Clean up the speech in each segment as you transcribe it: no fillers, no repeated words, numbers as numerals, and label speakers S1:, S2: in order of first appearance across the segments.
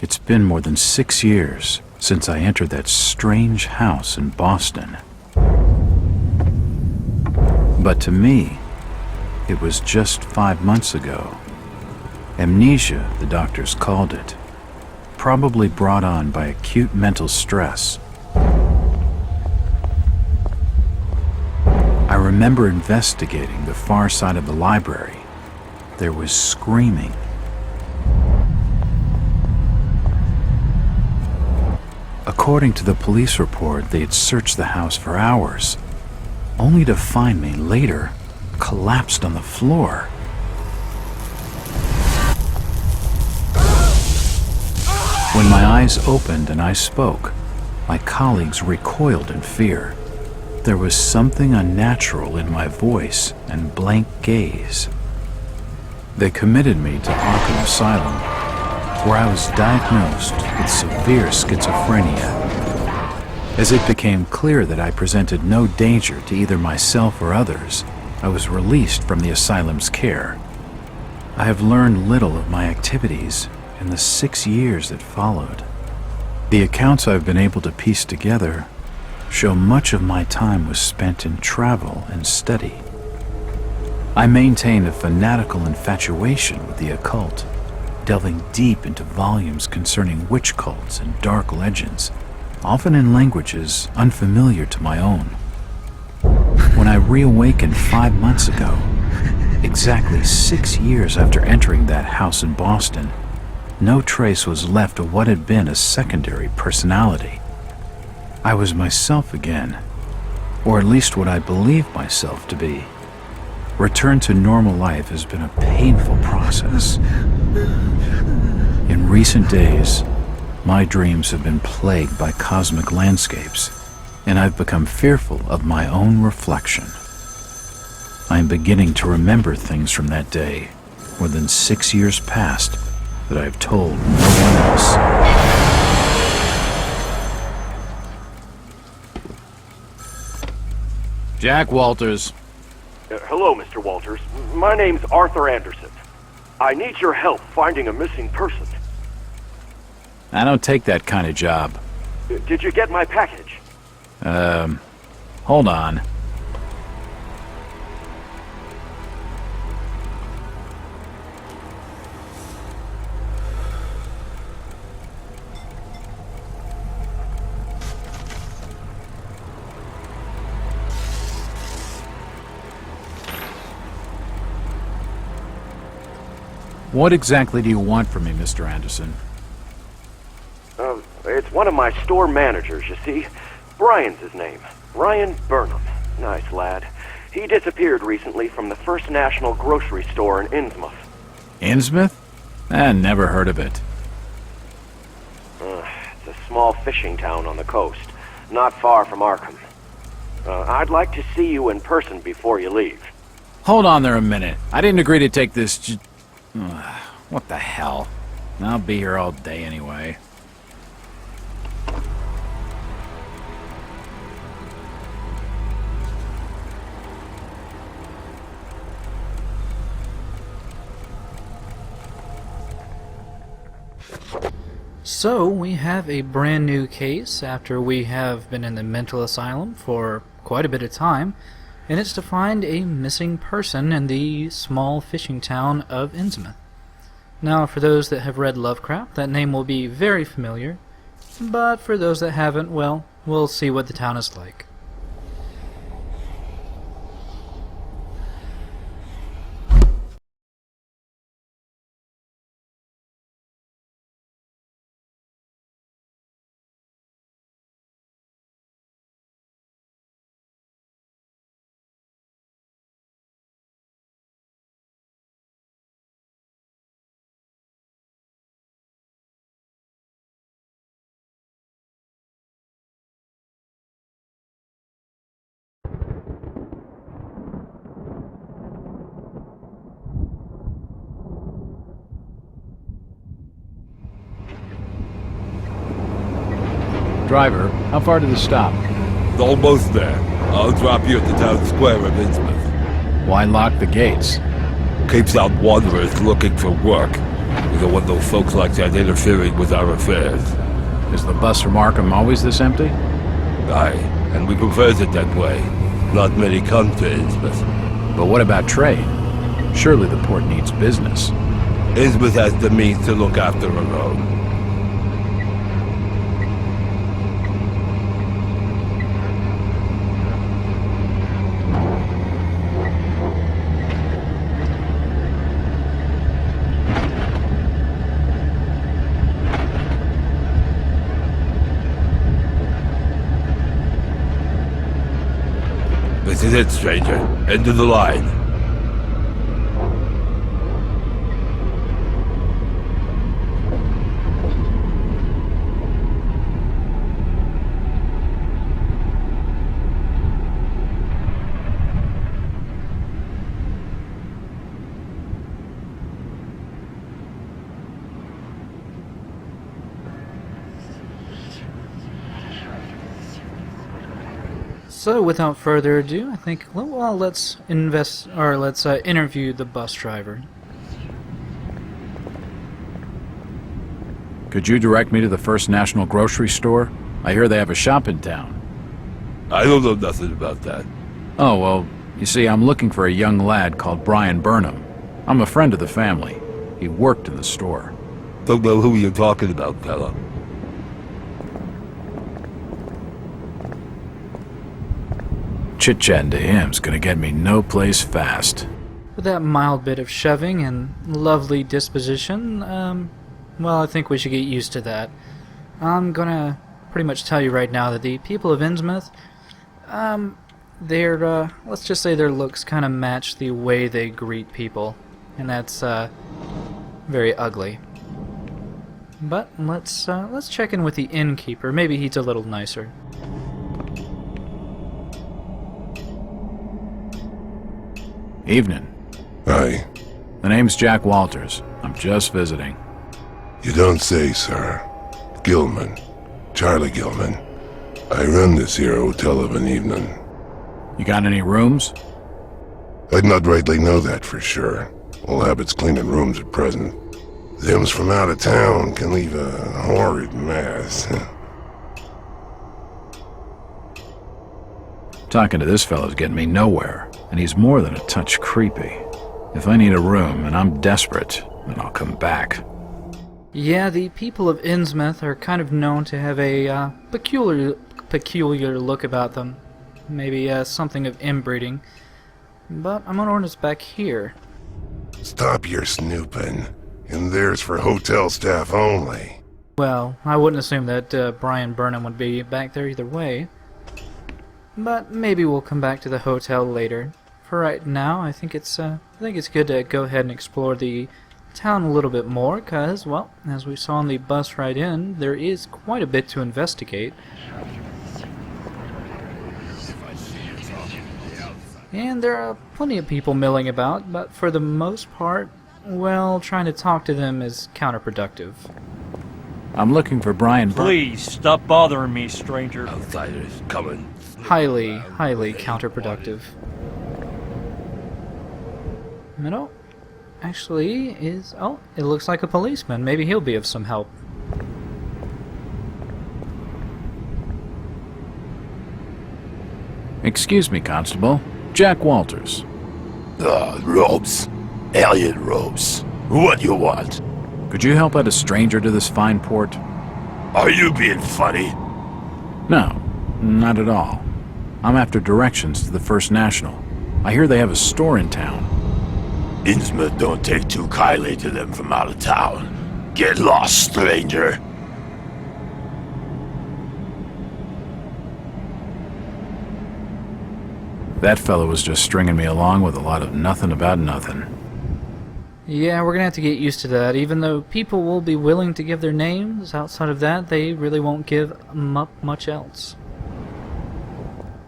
S1: It's been more than 6 years since I entered that strange house in Boston. But to me, it was just 5 months ago. Amnesia, the doctors called it, probably brought on by acute mental stress. I remember investigating the far side of the library. There was screaming. According to the police report, they had searched the house for hours, only to find me later collapsed on the floor. When my eyes opened and I spoke, my colleagues recoiled in fear. There was something unnatural in my voice and blank gaze. They committed me to Arkham Asylum, where I was diagnosed with severe schizophrenia. As it became clear that I presented no danger to either myself or others, I was released from the asylum's care. I have learned little of my activities in the 6 years that followed. The accounts I've been able to piece together show much of my time was spent in travel and study. I maintained a fanatical infatuation with the occult, delving deep into volumes concerning witch cults and dark legends, often in languages unfamiliar to my own. When I reawakened 5 months ago, exactly 6 years after entering that house in Boston, no trace was left of what had been a secondary personality. I was myself again, or at least what I believed myself to be. Return to normal life has been a painful process. In recent days, my dreams have been plagued by cosmic landscapes, and I've become fearful of my own reflection. I am beginning to remember things from that day, more than 6 years past, that I have told no one else. Jack Walters.
S2: Hello, Mr. Walters. My name's Arthur Anderson. I need your help finding a missing person.
S1: I don't take that kind of job.
S2: Did you get my package?
S1: Hold on. What exactly do you want from me, Mr. Anderson?
S2: It's one of my store managers, you see. Brian's his name. Brian Burnham. Nice lad. He disappeared recently from the First National grocery store in Innsmouth.
S1: Innsmouth? Never heard of it.
S2: It's a small fishing town on the coast, not far from Arkham. I'd like to see you in person before you leave.
S1: Hold on there a minute. I didn't agree to take this what the hell? I'll be here all day anyway.
S3: So, we have a brand new case after we have been in the mental asylum for quite a bit of time, and it's to find a missing person in the small fishing town of Innsmouth. Now, for those that have read Lovecraft, that name will be very familiar, but for those that haven't, well, we'll see what the town is like.
S1: Driver, how far to the stop?
S4: Almost there. I'll drop you at the town square of Innsmouth.
S1: Why lock the gates?
S4: Keeps out wanderers looking for work. We don't want no folks like that interfering with our affairs.
S1: Is the bus from Arkham always this empty?
S4: Aye, and we prefers it that way. Not many come to Innsmouth.
S1: But what about trade? Surely the port needs business.
S4: Innsmouth has the means to look after her own. This is it, stranger. End of the line.
S3: So, without further ado, I think, well, let's interview the bus driver.
S1: Could you direct me to the First National Grocery Store? I hear they have a shop in town.
S4: I don't know nothing about that.
S1: Oh, well, you see, I'm looking for a young lad called Brian Burnham. I'm a friend of the family. He worked in the store.
S4: Don't know who you're talking about, fella.
S1: Chit-chatting to him's gonna get me no place fast.
S3: With that mild bit of shoving and lovely disposition, well, I think we should get used to that. I'm gonna pretty much tell you right now that the people of Innsmouth, let's just say their looks kind of match the way they greet people. And that's, very ugly. But let's check in with the innkeeper. Maybe he's a little nicer.
S1: Evening.
S5: Aye.
S1: The name's Jack Walters. I'm just visiting.
S5: You don't say, sir. Gilman. Charlie Gilman. I run this here hotel of an evening.
S1: You got any rooms?
S5: I'd not rightly know that for sure. All habits cleaning rooms at present. Them's from out of town can leave a horrid mess.
S1: Talking to this fellow's getting me nowhere, and he's more than a touch creepy. If I need a room and I'm desperate, then I'll come back.
S3: Yeah, the people of Innsmouth are kind of known to have a peculiar look about them. Maybe something of inbreeding. But I'm gonna order this back here.
S5: Stop your snooping. And there's for hotel staff only.
S3: Well, I wouldn't assume that Brian Burnham would be back there either way. But maybe we'll come back to the hotel later. For right now, I think it's good to go ahead and explore the town a little bit more, cause, well, as we saw on the bus ride in, there is quite a bit to investigate. And there are plenty of people milling about, but for the most part, well, trying to talk to them is counterproductive.
S1: I'm looking for Brian
S6: Please, stop bothering me, stranger.
S4: Outsiders coming.
S3: Highly counterproductive. No, actually is... Oh, it looks like a policeman. Maybe he'll be of some help.
S1: Excuse me, Constable. Jack Walters.
S7: Robes. Alien robes. What you want?
S1: Could you help out a stranger to this fine port?
S7: Are you being funny?
S1: No, not at all. I'm after directions to the First National. I hear they have a store in town.
S7: Innsmouth don't take too kindly to them from out of town. Get lost, stranger.
S1: That fellow was just stringing me along with a lot of nothing about nothing.
S3: Yeah, we're gonna have to get used to that. Even though people will be willing to give their names, outside of that, they really won't give much else.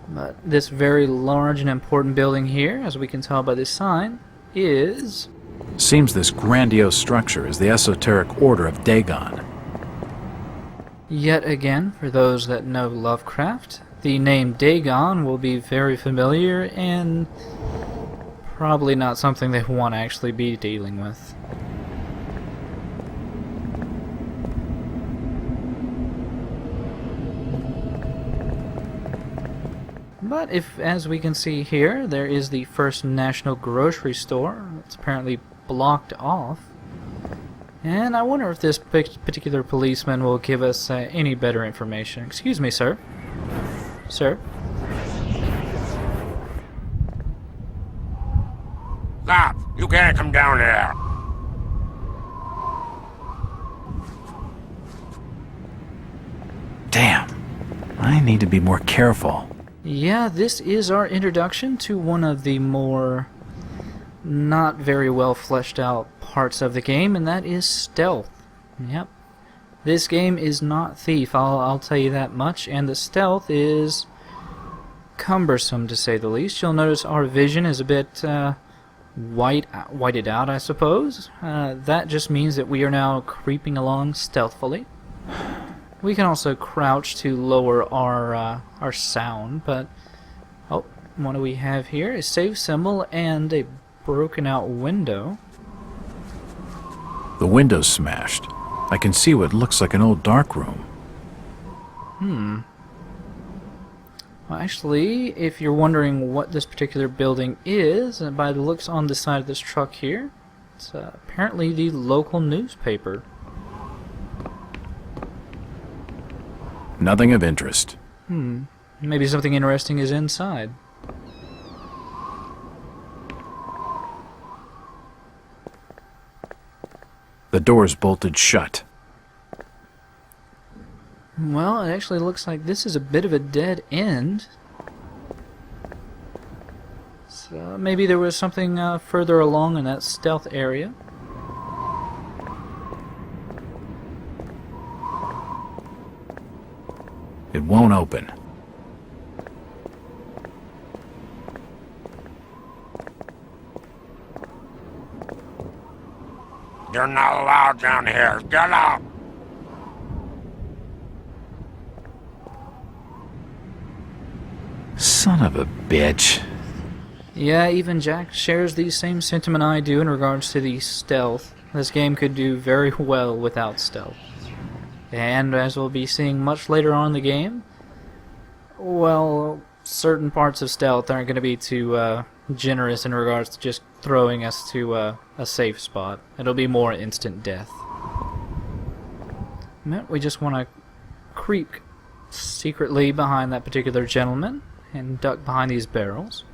S3: But this very large and important building here, as we can tell by this sign, is...
S1: Seems this grandiose structure is the esoteric order of Dagon.
S3: Yet again, for those that know Lovecraft, the name Dagon will be very familiar and probably not something they want to actually be dealing with. But if, as we can see here, there is the First National Grocery Store. It's apparently blocked off. And I wonder if this particular policeman will give us any better information. Excuse me, sir. Sir?
S7: Stop! You can't come down there!
S1: Damn. I need to be more careful.
S3: Yeah, this is our introduction to one of the more not very well fleshed out parts of the game, and that is stealth. Yep. This game is not Thief, I'll tell you that much, and the stealth is cumbersome to say the least. You'll notice our vision is a bit whited out, I suppose. That just means that we are now creeping along stealthily. We can also crouch to lower our sound, but oh, what do we have here? A save symbol and a broken out window.
S1: The window's smashed. I can see what looks like an old dark room.
S3: Well, actually, if you're wondering what this particular building is, by the looks on the side of this truck here, it's apparently the local newspaper.
S1: Nothing of interest.
S3: Maybe something interesting is inside.
S1: The door's bolted shut.
S3: Well, it actually looks like this is a bit of a dead end. So maybe there was something further along in that stealth area.
S1: It won't open.
S7: You're not allowed down here. Get out!
S1: Son of a bitch.
S3: Yeah, even Jack shares the same sentiment I do in regards to the stealth. This game could do very well without stealth. And as we'll be seeing much later on in the game, well, certain parts of stealth aren't going to be too generous in regards to just throwing us to a safe spot. It'll be more instant death. We just want to creep secretly behind that particular gentleman and duck behind these barrels.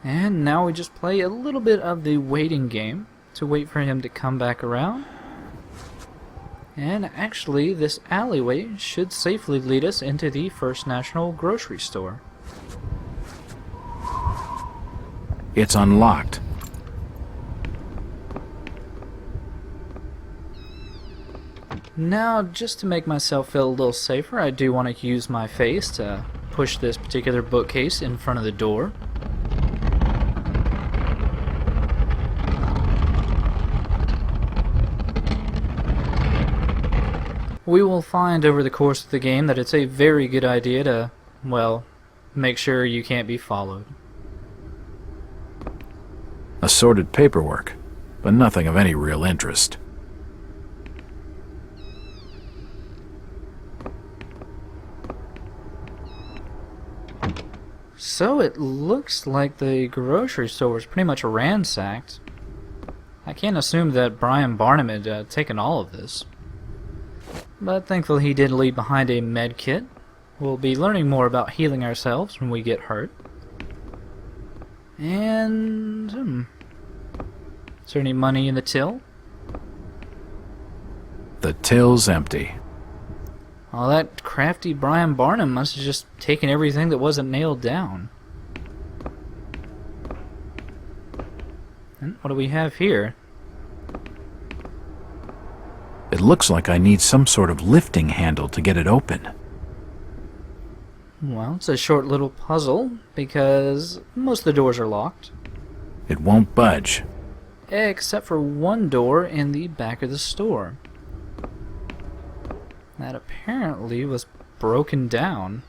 S3: And now we just play a little bit of the waiting game to wait for him to come back around. And actually, this alleyway should safely lead us into the First National Grocery Store.
S1: It's unlocked.
S3: Now, just to make myself feel a little safer, I do want to use my face to push this particular bookcase in front of the door. We will find over the course of the game that it's a very good idea to, well, make sure you can't be followed.
S1: Assorted paperwork, but nothing of any real interest.
S3: So it looks like the grocery store was pretty much ransacked. I can't assume that Brian Barnum had taken all of this. But thankfully he did leave behind a med kit. We'll be learning more about healing ourselves when we get hurt. And... is there any money in the till?
S1: The till's empty.
S3: Well, that crafty Brian Barnum must have just taken everything that wasn't nailed down. And what do we have here?
S1: It looks like I need some sort of lifting handle to get it open.
S3: Well, it's a short little puzzle, because most of the doors are locked.
S1: It won't budge.
S3: Except for one door in the back of the store. That apparently was broken down.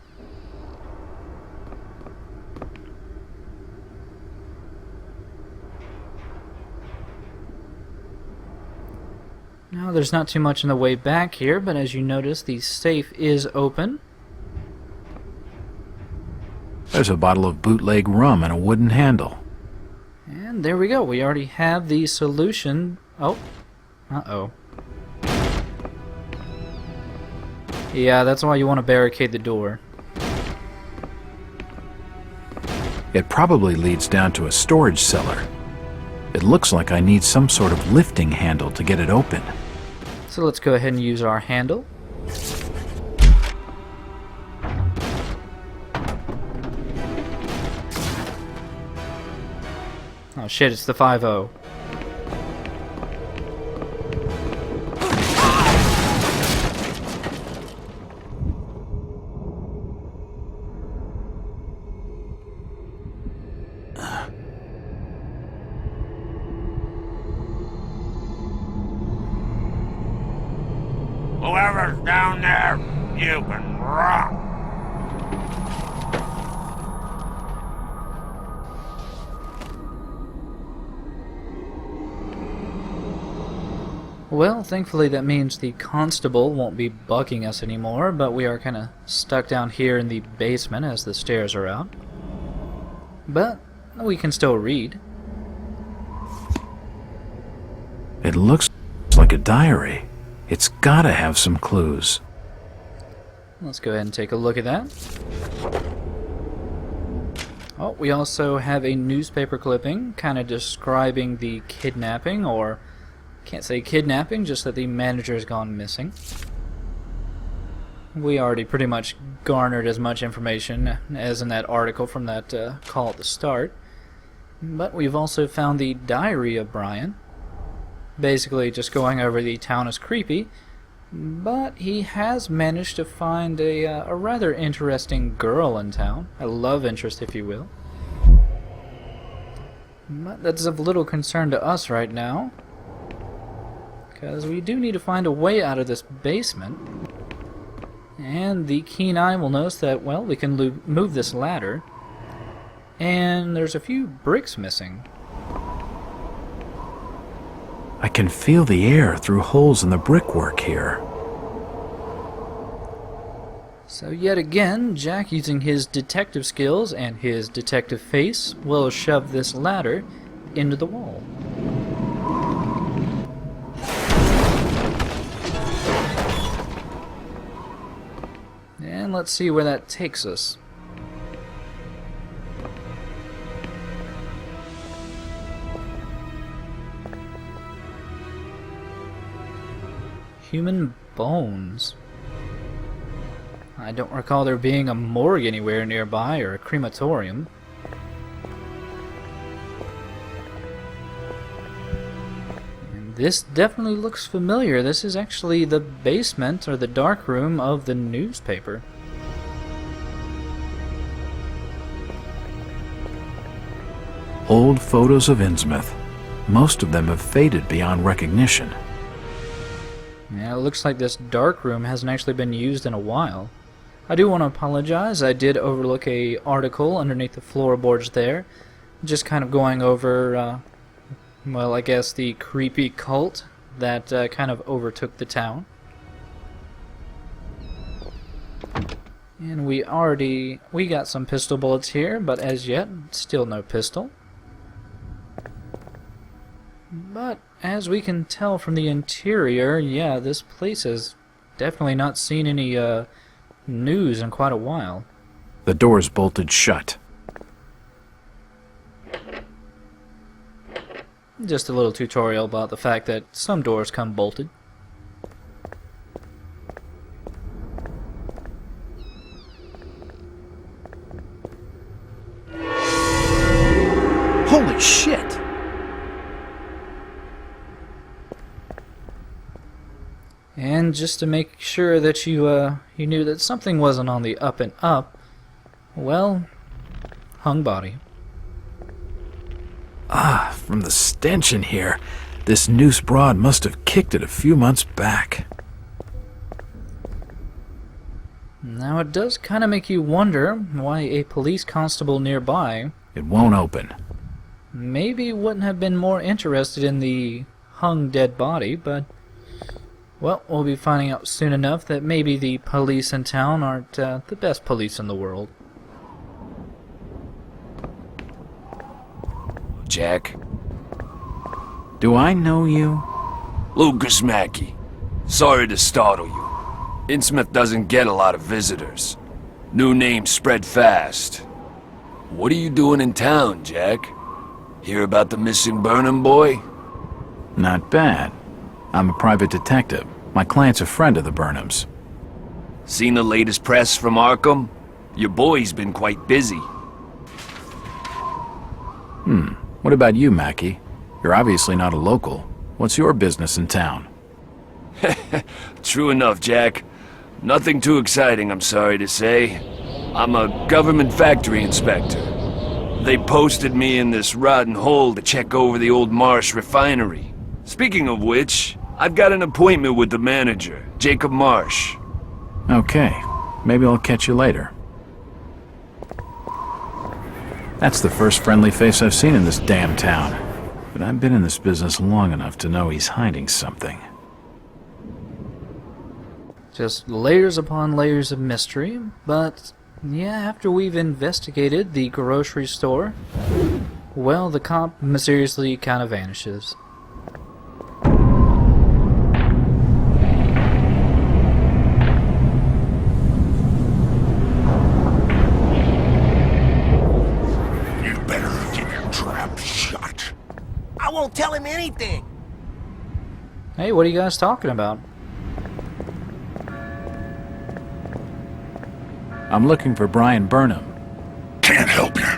S3: Now, there's not too much in the way back here, but as you notice, the safe is open.
S1: There's a bottle of bootleg rum and a wooden handle.
S3: And there we go. We already have the solution. Oh. Uh-oh. Yeah, that's why you want to barricade the door.
S1: It probably leads down to a storage cellar. It looks like I need some sort of lifting handle to get it open.
S3: So let's go ahead and use our handle. Oh shit, it's the 5-0.
S7: Whoever's down there, you've been wrong.
S3: Well, thankfully that means the constable won't be bugging us anymore, but we are kind of stuck down here in the basement as the stairs are out. But we can still read.
S1: It looks like a diary. It's gotta have some clues.
S3: Let's go ahead and take a look at that. Oh, we also have a newspaper clipping kind of describing the kidnapping, or can't say kidnapping, just that the manager has gone missing. We already pretty much garnered as much information as in that article from that call at the start. But we've also found the diary of Brian. Basically just going over the town is creepy, but he has managed to find a rather interesting girl in town, a love interest if you will. But that's of little concern to us right now, because we do need to find a way out of this basement. And the keen eye will notice that, well, we can move this ladder, and there's a few bricks missing.
S1: I can feel the air through holes in the brickwork here.
S3: So yet again, Jack, using his detective skills and his detective face, will shove this ladder into the wall. And let's see where that takes us. Human bones. I don't recall there being a morgue anywhere nearby or a crematorium. And this definitely looks familiar. This is actually the basement or the dark room of the newspaper.
S1: Old photos of Innsmouth. Most of them have faded beyond recognition.
S3: Yeah, it looks like this dark room hasn't actually been used in a while. I do want to apologize. I did overlook a article underneath the floorboards there, just kind of going over, well, I guess the creepy cult that kind of overtook the town. And we got some pistol bullets here, but as yet, still no pistol. But as we can tell from the interior, yeah, this place has definitely not seen any news in quite a while.
S1: The door's bolted shut.
S3: Just a little tutorial about the fact that some doors come bolted.
S1: Holy shit!
S3: And just to make sure that you knew that something wasn't on the up and up, well, hung body.
S1: Ah, from the stench in here, this noose broad must have kicked it a few months back.
S3: Now it does kind of make you wonder why a police constable nearby
S1: It won't open.
S3: maybe wouldn't have been more interested in the hung dead body, but well, we'll be finding out soon enough that maybe the police in town aren't the best police in the world.
S8: Jack?
S1: Do I know you?
S8: Lucas Mackey. Sorry to startle you. Innsmouth doesn't get a lot of visitors. New names spread fast. What are you doing in town, Jack? Hear about the missing Burnham boy?
S1: Not bad. I'm a private detective. My client's a friend of the Burnhams.
S8: Seen the latest press from Arkham? Your boy's been quite busy.
S1: What about you, Mackey? You're obviously not a local. What's your business in town?
S8: True enough, Jack. Nothing too exciting, I'm sorry to say. I'm a government factory inspector. They posted me in this rotten hole to check over the old Marsh refinery. Speaking of which, I've got an appointment with the manager, Jacob Marsh.
S1: Okay, maybe I'll catch you later. That's the first friendly face I've seen in this damn town. But I've been in this business long enough to know he's hiding something.
S3: Just layers upon layers of mystery, but yeah, after we've investigated the grocery store, well, the cop mysteriously kind of vanishes.
S5: You better keep your trap shut.
S9: I won't tell him anything.
S3: Hey, what are you guys talking about?
S1: I'm looking for Brian Burnham.
S5: Can't help you.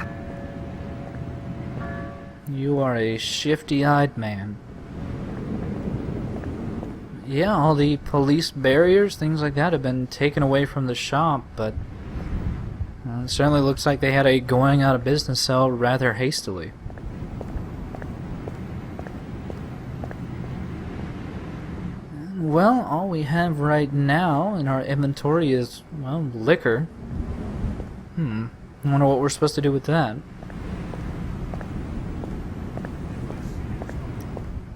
S3: You are a shifty-eyed man. Yeah, all the police barriers, things like that have been taken away from the shop, but it certainly looks like they had a going out of business sale rather hastily. Well, all we have right now in our inventory is, well, liquor. I wonder what we're supposed to do with that.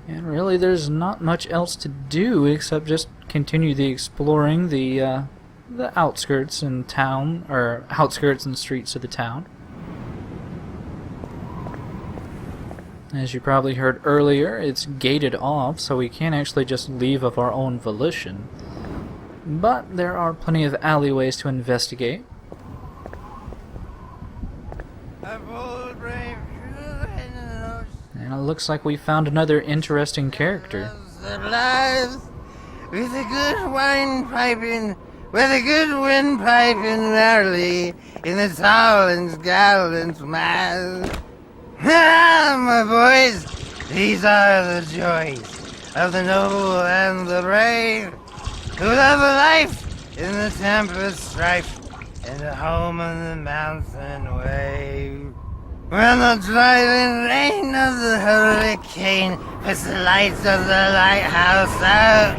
S3: And really, there's not much else to do except just continue the exploring the outskirts and town, or outskirts and streets of the town. As you probably heard earlier, it's gated off, so we can't actually just leave of our own volition. But there are plenty of alleyways to investigate. And it looks like we found another interesting character.
S9: Lives with a good wine piping, with a good wind piping early in the tall and gallant mass. Ah, my boys, these are the joys of the noble and the brave, who love a life in the tempest strife and a home on the mountain wave. When the driving rain of the hurricane puts the lights of the lighthouse out,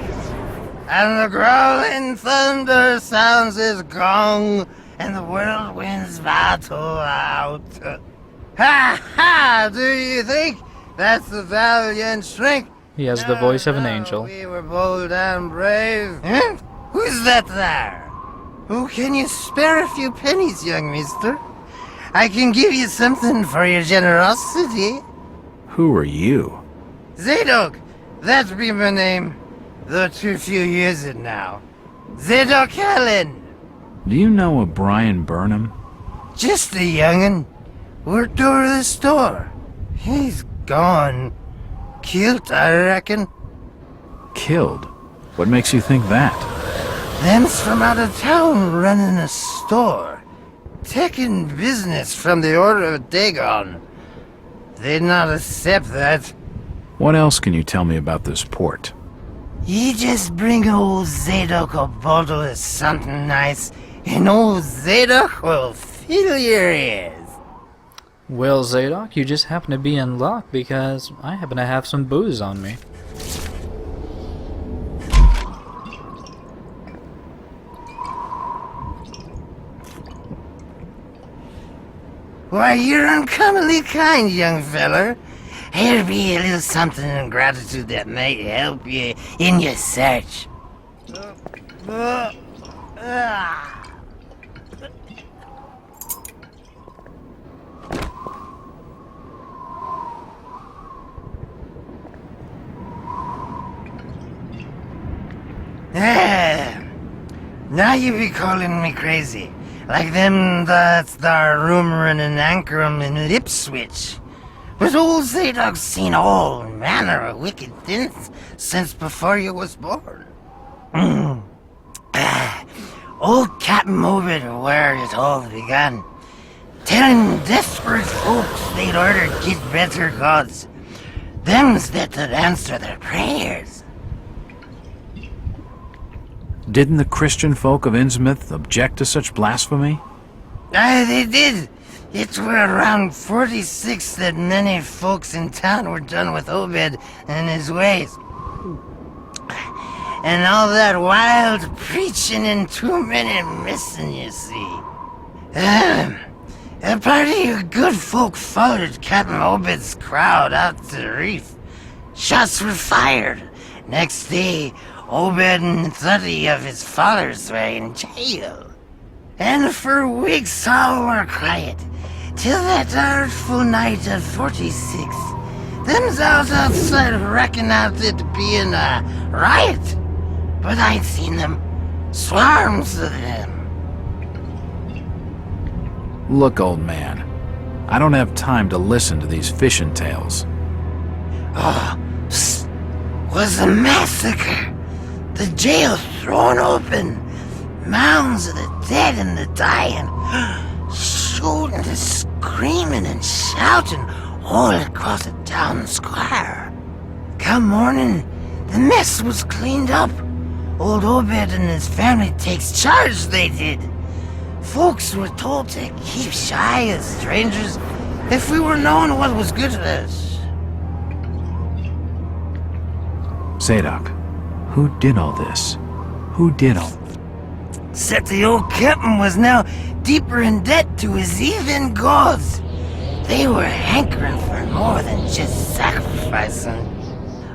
S9: and the growling thunder sounds his gong, and the whirlwinds battle out. Ha ha! Do you think that's the valiant shrink?
S3: He has the voice of an angel.
S9: We were bold and brave. Huh? Who's that there? Oh, can you spare a few pennies, young mister? I can give you something for your generosity.
S1: Who are you?
S9: Zadok, that be my name, though too few years it now. Zadok Allen.
S1: Do you know a Brian Burnham?
S9: Just a young'un. Worked over the store. He's gone. Killed, I reckon.
S1: Killed? What makes you think that?
S9: Them's from out of town running a store. Taking business from the Order of Dagon. They'd not accept that.
S1: What else can you tell me about this port?
S9: You just bring old Zadok a bottle of something nice, and old Zadok will fill your ears.
S3: Well, Zadok, you just happen to be in luck because I happen to have some booze on me.
S9: Why, you're uncommonly kind, young feller. Here'll be a little something in gratitude that might help you in your search. Now you be calling me crazy. Like them that's there rumoring and anchoring in Ipswich. But old Zadok's seen all manner of wicked things since before you was born. Old Captain Obed where it all began, telling desperate folks they'd order get better gods, them's that would answer their prayers.
S1: Didn't the Christian folk of Innsmouth object to such blasphemy?
S9: Aye, they did. It were around 46 that many folks in town were done with Obed and his ways. And all that wild preaching and too many missing, you see. A party of good folk followed Captain Obed's crowd out to the reef. Shots were fired. Next day, Obed and 30 of his followers were in jail. And for weeks all were quiet, till that artful night of 46. Them's out outside reckoned out it being a riot. But I'd seen them. Swarms of them.
S1: Look, old man, I don't have time to listen to these fishing tales.
S9: Oh, was a massacre. The jail thrown open. Mounds of the dead and the dying. Shooting and screaming and shouting all across the town square. Come morning, the mess was cleaned up. Old Obed and his family takes charge, they did. Folks were told to keep shy as strangers if we were knowing what was good to us.
S1: Zadok, who did all this? Who did all...
S9: Except the old captain was now deeper in debt to his heathen gods. They were hankering for more than just sacrificing.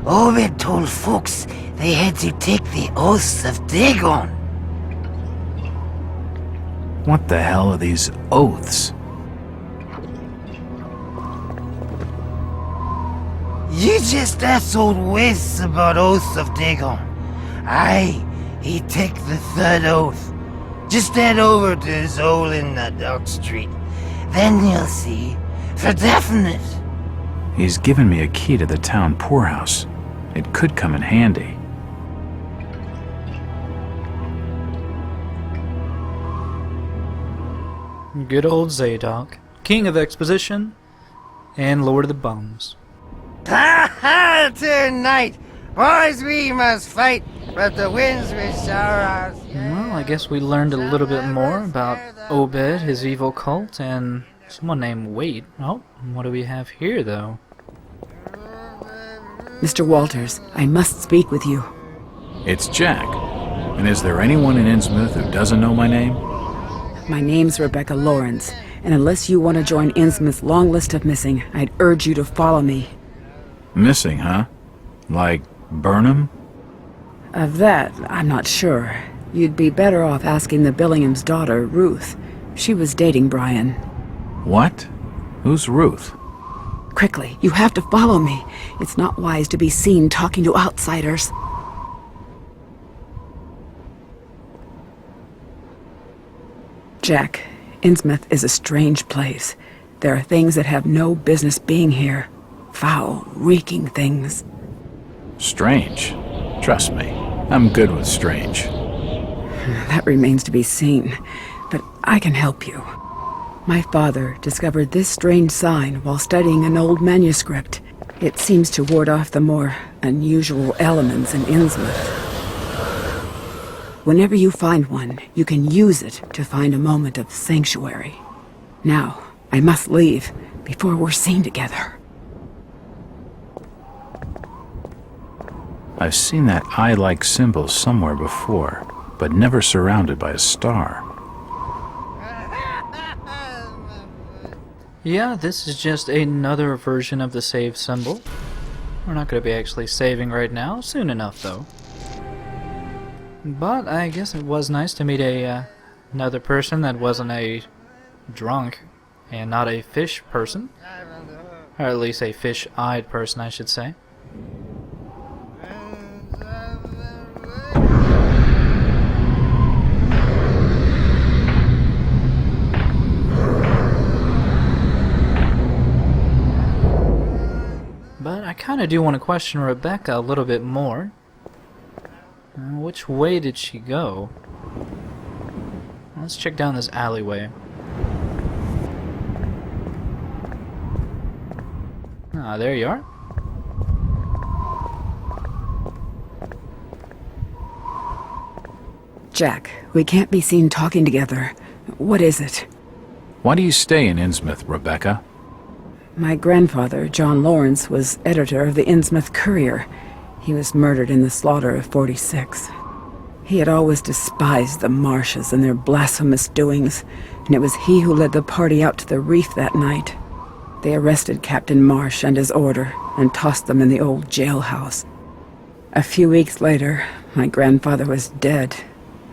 S9: Obed told folks they had to take the oaths of Dagon.
S1: What the hell are these oaths?
S9: You just asked old Wes about oaths of Dagon. Aye, he take the third oath. Just head over to his hole in the Dock Street. Then you'll see, for definite.
S1: He's given me a key to the town poorhouse. It could come in handy.
S3: Good old Zadok, King of Exposition and Lord of the Bums.
S9: Ha ha! Tonight, boys, we must fight, but the winds will shower us.
S3: Well, I guess we learned a little bit more about Obed, his evil cult, and someone named Wade. Oh, what do we have here, though?
S10: Mr. Walters, I must speak with you.
S1: It's Jack. And is there anyone in Innsmouth who doesn't know my name?
S10: My name's Rebecca Lawrence, and unless you want to join Innsmouth's long list of missing, I'd urge you to follow me.
S1: Missing, huh? Like Burnham?
S10: Of that, I'm not sure. You'd be better off asking the Billingham's daughter, Ruth. She was dating Brian.
S1: What? Who's Ruth?
S10: Quickly, you have to follow me. It's not wise to be seen talking to outsiders. Jack, Innsmouth is a strange place. There are things that have no business being here. Foul, reeking things.
S1: Strange. Trust me, I'm good with strange.
S10: That remains to be seen, but I can help you. My father discovered this strange sign while studying an old manuscript. It seems to ward off the more unusual elements in Innsmouth. Whenever you find one, you can use it to find a moment of sanctuary. Now, I must leave before we're seen together.
S1: I've seen that eye-like symbol somewhere before, but never surrounded by a star.
S3: Yeah, this is just another version of the save symbol. We're not going to be actually saving right now, soon enough though. But I guess it was nice to meet another person that wasn't a drunk and not a fish person. Or at least a fish-eyed person, I should say. I kind of do want to question Rebecca a little bit more. Which way did she go? Let's check down this alleyway. Ah, there you are.
S10: Jack, we can't be seen talking together. What is it?
S1: Why do you stay in Innsmouth, Rebecca?
S10: My grandfather, John Lawrence, was editor of the Innsmouth Courier. He was murdered in the slaughter of 46. He had always despised the Marshes and their blasphemous doings, and it was he who led the party out to the reef that night. They arrested Captain Marsh and his order and tossed them in the old jailhouse. A few weeks later, my grandfather was dead.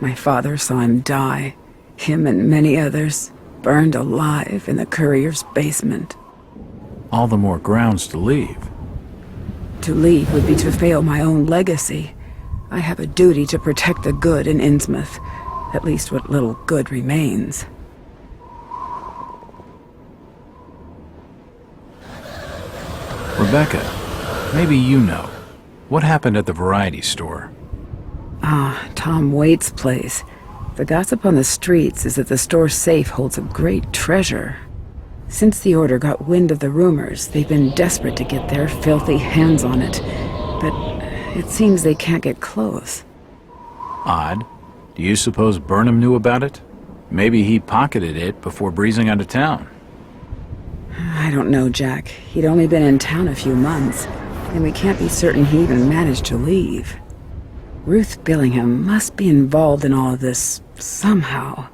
S10: My father saw him die. Him and many others burned alive in the Courier's basement.
S1: All the more grounds to leave.
S10: To leave would be to fail my own legacy. I have a duty to protect the good in Innsmouth, at least what little good remains.
S1: Rebecca, maybe you know. What happened at the variety store?
S10: Ah, Tom Waite's place. The gossip on the streets is that the store's safe holds a great treasure. Since the Order got wind of the rumors, they've been desperate to get their filthy hands on it. But it seems they can't get close.
S1: Odd. Do you suppose Burnham knew about it? Maybe he pocketed it before breezing out of town.
S10: I don't know, Jack. He'd only been in town a few months, and we can't be certain he even managed to leave. Ruth Billingham must be involved in all of this somehow.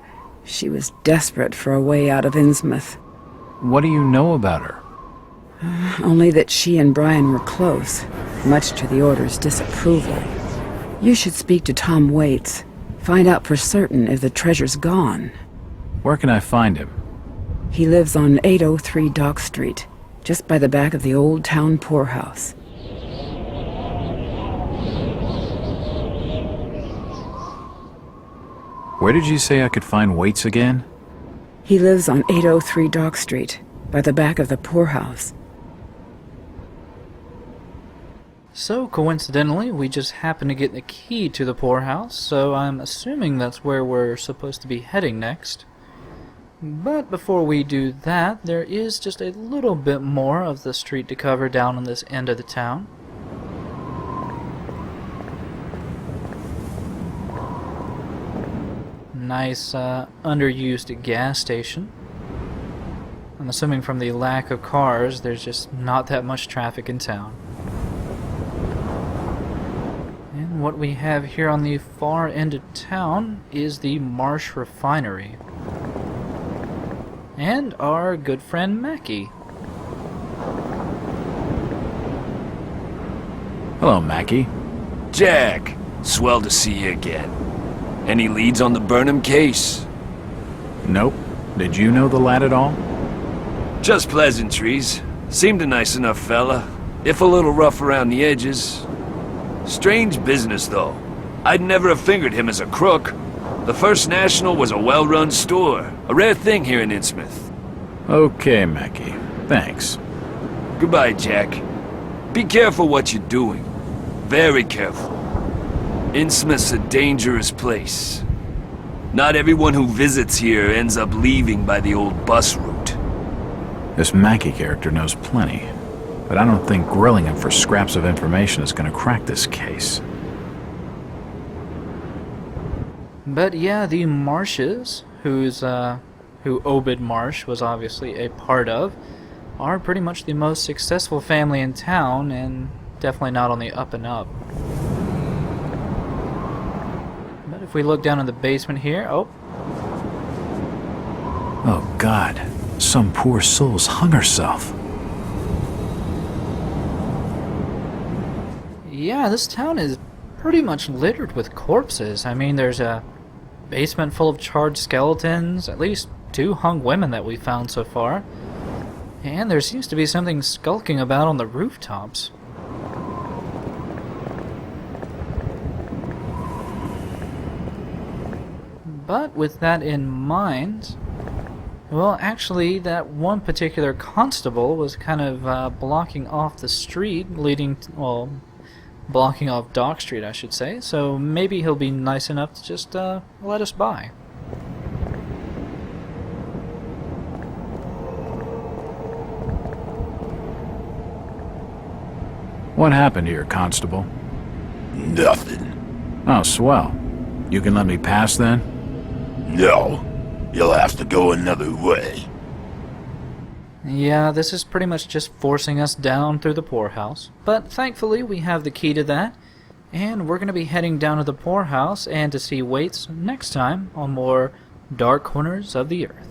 S10: She was desperate for a way out of Innsmouth.
S1: What do you know about her?
S10: Only that she and Brian were close, much to the Order's disapproval. You should speak to Tom Waits. Find out for certain if the treasure's gone.
S1: Where can I find him?
S10: He lives on 803 Dock Street, just by the back of the old town poorhouse.
S1: Where did you say I could find Waits again?
S10: He lives on 803 Dock Street, by the back of the poorhouse.
S3: So, coincidentally, we just happened to get the key to the poorhouse, so I'm assuming that's where we're supposed to be heading next. But before we do that, there is just a little bit more of the street to cover down on this end of the town. Nice, underused gas station. I'm assuming from the lack of cars, there's just not that much traffic in town. And what we have here on the far end of town is the Marsh refinery. And our good friend Mackey.
S1: Hello, Mackey.
S8: Jack, swell to see you again. Any leads on the Burnham case?
S1: Nope. Did you know the lad at all?
S8: Just pleasantries. Seemed a nice enough fella, if a little rough around the edges. Strange business, though. I'd never have fingered him as a crook. The First National was a well-run store, a rare thing here in Innsmouth.
S1: Okay, Mackey. Thanks.
S8: Goodbye, Jack. Be careful what you're doing. Very careful. Innsmouth's a dangerous place. Not everyone who visits here ends up leaving by the old bus route.
S1: This Mackey character knows plenty, but I don't think grilling him for scraps of information is going to crack this case.
S3: But yeah, the Marshes, who Obed Marsh was obviously a part of, are pretty much the most successful family in town, and definitely not on the up and up. But if we look down in the basement here, oh
S1: God, some poor soul's hung herself.
S3: yeah, this town is pretty much littered with corpses. I mean, there's a basement full of charred skeletons, at least 2 hung women that we found so far. And there seems to be something skulking about on the rooftops. But with that in mind, Well, actually, that one particular constable was kind of blocking off the street leading, well, blocking off Dock Street, I should say, so maybe he'll be nice enough to just let us by.
S1: What happened here, Constable?
S7: Nothing.
S1: Oh, swell. You can let me pass then?
S7: No. You'll have to go another way.
S3: Yeah, this is pretty much just forcing us down through the poorhouse, but thankfully we have the key to that, and we're going to be heading down to the poorhouse and to see Waits next time on more Dark Corners of the Earth.